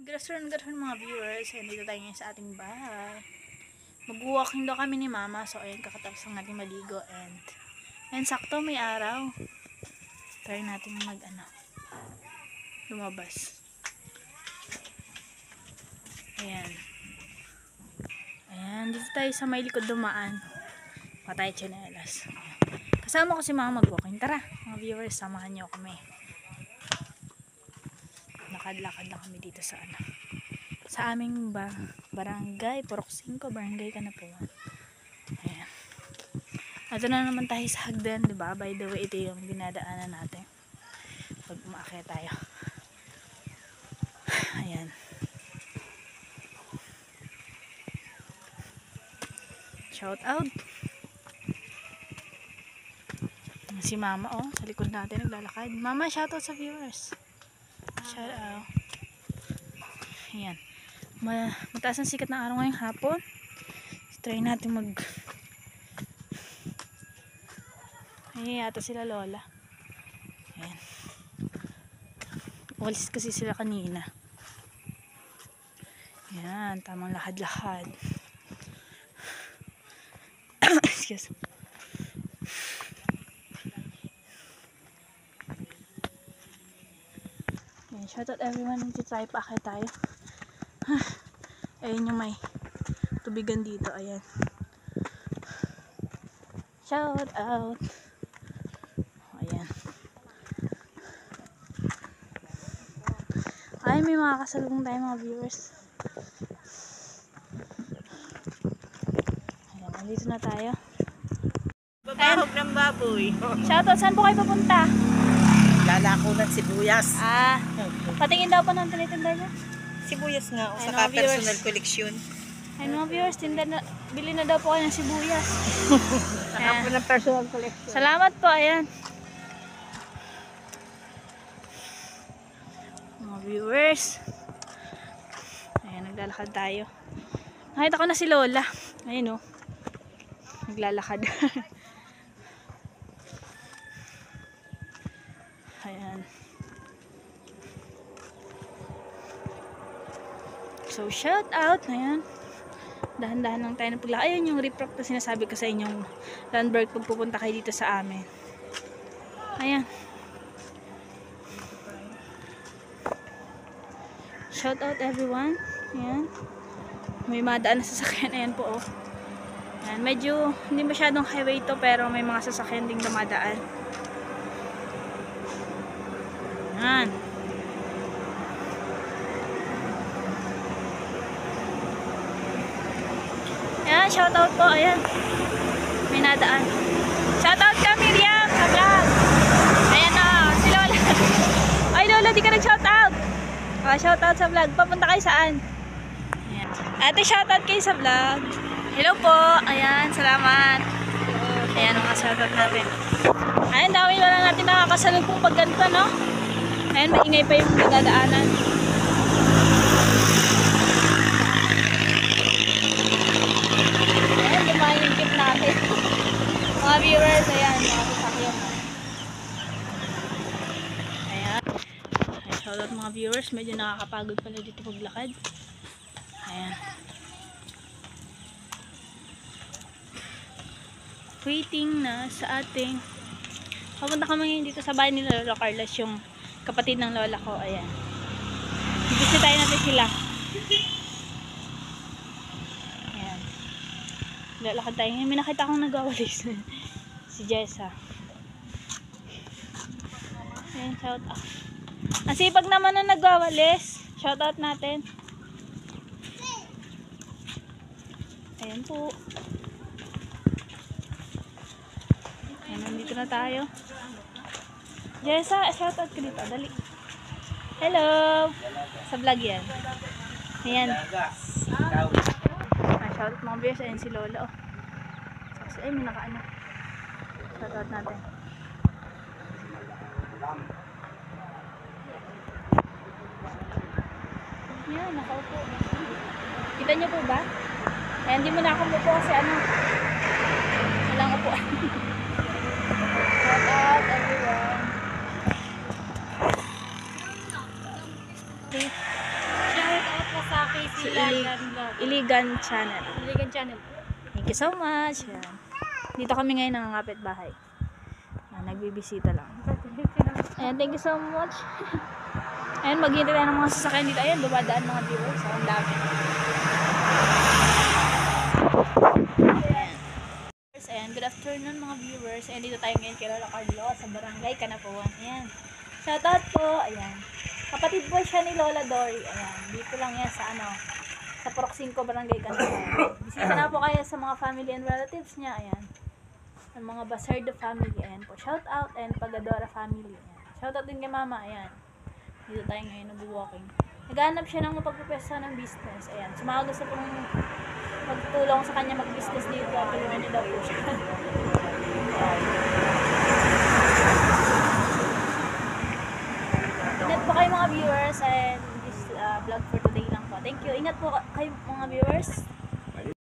Good afternoon mga viewers. Ayan, dito tayo ngayon sa ating bahay. Mag-walking daw kami ni mama. So ayan, kakatapos ng ating maligo. And sakto may araw. Try natin lumabas. Ayan. Ayan, dito tayo sa may likod dumaan. Patay tsinelas. Kasama ko si mama mag-walking. Tara mga viewers, samahan niyo kami. Lakad-lakad lang kami dito sa aming barangay Purok 5, barangay Kanapuan. Ayan. Ito na naman tayo sa hagdan, diba? By the way, ito yung dinadaanan natin pag umaakyat tayo. Ayan. Shout out. Si mama sa likod natin naglalakad. Mama, shout out sa viewers. Shout out. Ayan. Mataas ang sikat ng araw ngayong hapon. Try natin Ayan yata sila lola. Ayan. Walis kasi sila kanina. Ayan. Tamang lakad-lakad. Excuse me. Ayan. Shout out everyone. Nagtitry pa akit tayo. Ayan yung may tubigan dito. Ayan. Shout out. Ayan. Ay, may mga kasalubong tayo mga viewers. Ayan, nandito na tayo. Babahog ng baboy. Shout out, saan po kayo papunta? Lalako ng sibuyas. Patingin daw po ng tinitinda niya. Sibuyas nga, Ay, saka mga viewers. personal collection. Ay, mga viewers, bili na daw po kayo ng sibuyas. Saka po ng personal collection. Salamat po, ayan. Mga viewers. Ayan, naglalakad tayo. Nakita ko na si Lola. Ayun naglalakad. Ayan. So, shout out. Ayan. Dahan-dahan lang tayo ng pagla. Ayan yung riprap na sinasabi ko sa inyong landmark pag pupunta kayo dito sa amin. Ayan. Shout out everyone. Ayan. May madaan na sasakyan. Ayan po Ayan. Medyo hindi masyadong highway to pero may mga sasakyan ding dumadaan. Ayan. Ayan, shoutout po. Ayan. May nadaan. Shoutout ka, Miriam, sa vlog. Ayan si Lola. Ay, Lola, di ka nag-shoutout. Shoutout sa vlog. Papunta kayo saan? Ayan. Ate, shoutout kayo sa vlog. Hello po. Ayan, salamat. Ayan, mga shoutout natin. Ayan, dami na lang natin nakakasalubong pag ganito, no? Ayan, maingay pa yung nadadaanan. Ayan, dumahin yung jeep natin. Mga viewers, ayan, mga sasakyan. Ayan. Shoutout mga viewers, medyo nakakapagod pala dito paglakad. Ayan. Waiting na sa ating papunta kami ngayon dito sa bahay ni Lola Carlos, yung kapatid ng lola ko. Ayan. Bisitahin natin sila. Ayan. Lalakad tayo. May nakita akong nagwawalis. Si Jessa. Ayan, shout out. Ang sipag naman na nagwawalis. Shout out natin. Ayan po. Ayan, nandito na tayo. Jessa, shout out ka dito. Dali. Hello. Sa vlog yan. Ayan. Shout out mga viewers. Ayan si Lola. Ay, may nakaano. Shout out natin. Ayan, nakaupo. Kita niyo po ba? Ayan, hindi mo na ako mupo kasi walang upuan. Shout out everyone. Okay. Shout si Iligan Channel. Iligan Channel. Thank you so much. Ayan. Dito kami ngayon nangangapit bahay. Nagbibisita lang. Ayan, thank you so much. Ayan, maghihintay tayo ng mga sasakyan dito. Ayan, dumadaan mga viewers. So, ang dami. Ayan, good afternoon mga viewers. Ayan, dito tayo ngayon kay Lola Carlo sa Barangay Canapuan. Ayan. Shoutout po. Ayan. Kapatid po siya ni Lola Dory. Ayan. Dito lang yan sa sa Purok 5 Barangay Canapuan. Bisita na po kayo sa mga family and relatives niya. Ayan. Sa mga Basardo family. Ayan po. Shoutout and Pagadora family. Ayan. Shoutout din kay Mama. Ayan. Dito tayo ngayon nag-walking. Naghanap siya ng mapagpapesa ng business. Ayan. So mga gusto pong magtulong sa kanya mag-business dito. Tulungan niyo daw po siya. Ingat po kayo mga viewers and this vlog for today lang po. Thank you. Ingat po kayo mga viewers.